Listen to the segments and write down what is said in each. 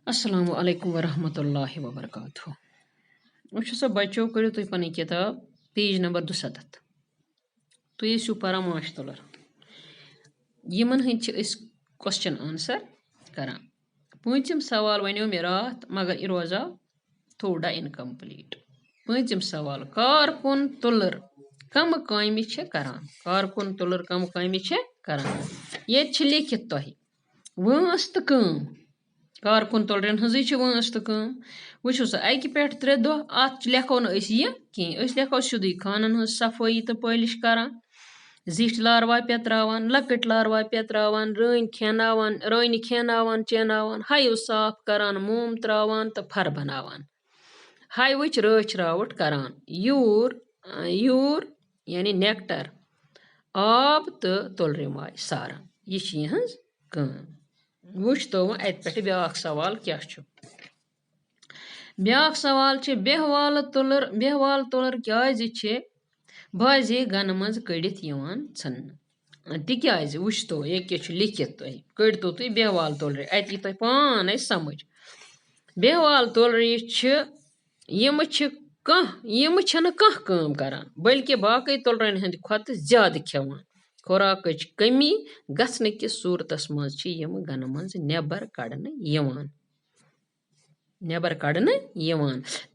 अस्सलामु अलैकुम वरहमतुल्लाहि वबरकातुहू। वुचो बच्चो करो तुम पन किताब पेज नंबर 200 तुम यूँ पारा माश तुलर यमन हंद क्वेश्चन आंसर करान। पूंचम सवाल वनो मे रात मगर यह रोजा थोड़ा इनकम्प्लीट। पूंचम सवाल कारकुन तुलर कम कामि करान। कारकुन तुलर कम कामि करान। ये लिखित तह वंस तो कम कारकुन तुलरन हज वंस तो कम। वो सा अकि पे 3 दह अत लेखो न कहें लेखो सीधे खानन हज सफाई तो पॉलिश करान जिठ लारवा पेत्रावान लकट लारवा पेत्रावान रन खेनावान चेनावान हायो साफ करान मोम त्रावान तो फर बनावान हाइवच रच रावट करान यूर यूर यानी नेक्टर आब तो तुलरे माय सारान। यह हज कम। वुच तो अत पे ब्या सवाल क्या ब्या सवाल बेहवाल तुलर क्या बाजे गन मज कड़ित सन तिकाज वुच तो ये लिखित तुम कड़तो तुम बेहवाल तुलर अत यी तुम पान समझ। बेहवाल तुलर यम कम करान बल्कि बाकी तुलरन हंद खत ज्यादा खेवान खुराकच कमी गसन किस सूरतस मज यम गन मज नेबर कड़न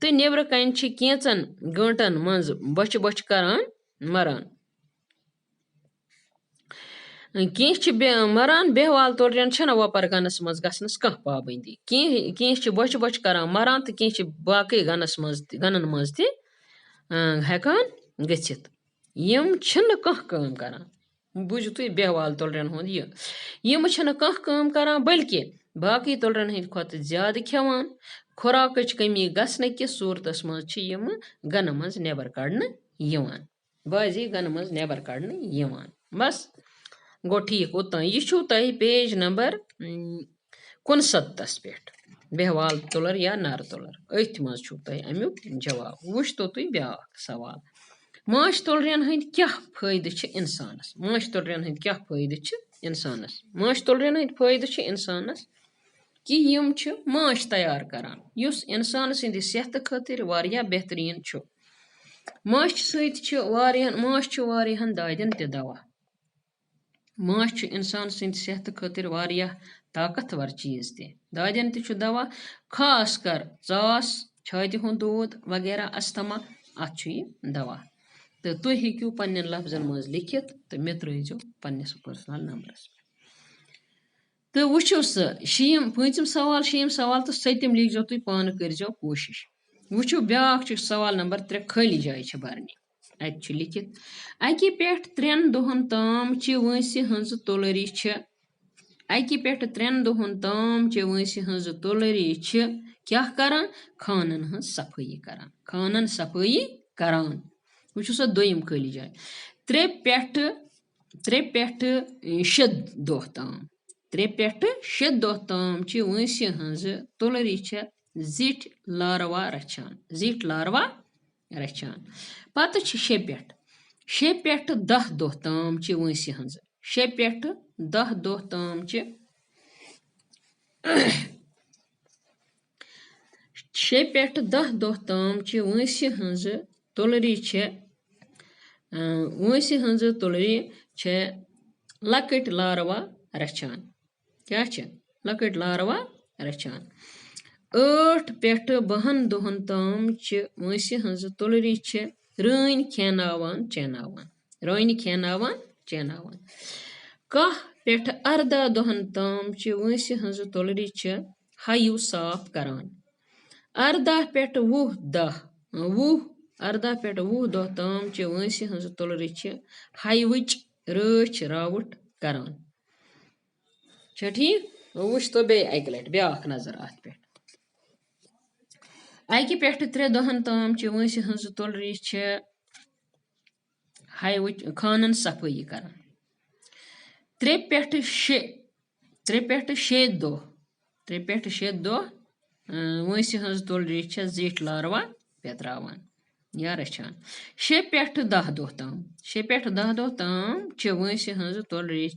तो नेबर कन कैचन गंटन मज बच करान मरान कह मरान बेहवाल तुलरन वपर गनस मज गसनस कह पाबंदी कह बच करान मरान तो कह बाकी गनन मज हेकान गचित यम कह काम करान। बुझो तुम बेहवाल तुलरन हुंद यम कह काम करान बल्कि बाकी तुलरन हंद खत ज्यादा खेवान खुराकच कमी गसन किस सूरतस मज यम गन मज नेबर कड़न बाजी गन मज नेबर कड़न बस गो ठीक उतन यह तुम पेज नंबर 69 पे बेहवाल तुलर या नर तुलर अथ मज तुम अमुक जवाब। वुच तो तुम ब्या सवाल माश तुलरन हंद क्या फायदे इंसानस। माश तुलरन हंद क्या फायदे इंसानस। माश तुलरन हंद फायदे इंसानस कि यम माश तैयार करान युस इंसान सिंद सेहत खातिर वारिया बेहतरीन माश वारियाहन दादन ते दवा माश इंसान सिंद सेहत खातिर वारिया ताकतवर चीज ते दादन ते दवा खास कर चास छाति हुंद दूध वगैरह अस्थमा अत दवा तो तुम हेकू पन्न लफ्जन मज लिखित तो मे त्रजो पन्नस पर्सनल नंबरस तो वुचो शीम पूंचम सवाल शीम सवाल तो सतम लिखो तुम पान करो कोशिश। वुचो ब्या सवाल नंबर 3 खाली जाय भरनी अत लिखित अकि पे 3 दोहन ताम वंसि हंज तुलरी अकि पे 3 दोहन ताम वंसि हंज तुलरी क्या करान खानन हंज सफाई करान वुचो सा दोयम खाली जाय 3 पे 7 दोह ताम 3 पे 7 दोह ताम वंसि हंज तुलरी जिठ लारवा रचान पत 6 पे 10 दोह ताम वंसि हंज 6 पे 10 दोह ताम 6 पे 10 दोह ताम वंसि हंज तुलरी लकट लारवा रचान क्या लकट लारवा रचान 8 पे 12 दोहन ताम वंसि हंज तुलरी रन खेनावान चेनावान 10 पे 14 दोहन ताम वंसि हंज तुलरी हायु साफ करान 14 पे 20 दोह ताम वंसि हंज तुलरी हाइवच रच रावट करान ठीक। वुच तो बे अक लट ब्या नजर अत पे अकि पे 3 दोहन ताम वंसि हंज तुलरी हाइवच खानन सफाई करान 3 पे 6 दोह वंसि हंज तुलरी जिठ लारवा पेत्रावान या रचान 6 पे 10 दोह ताम वंसि हंज तुलरी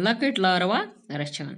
लकट लारवा रचान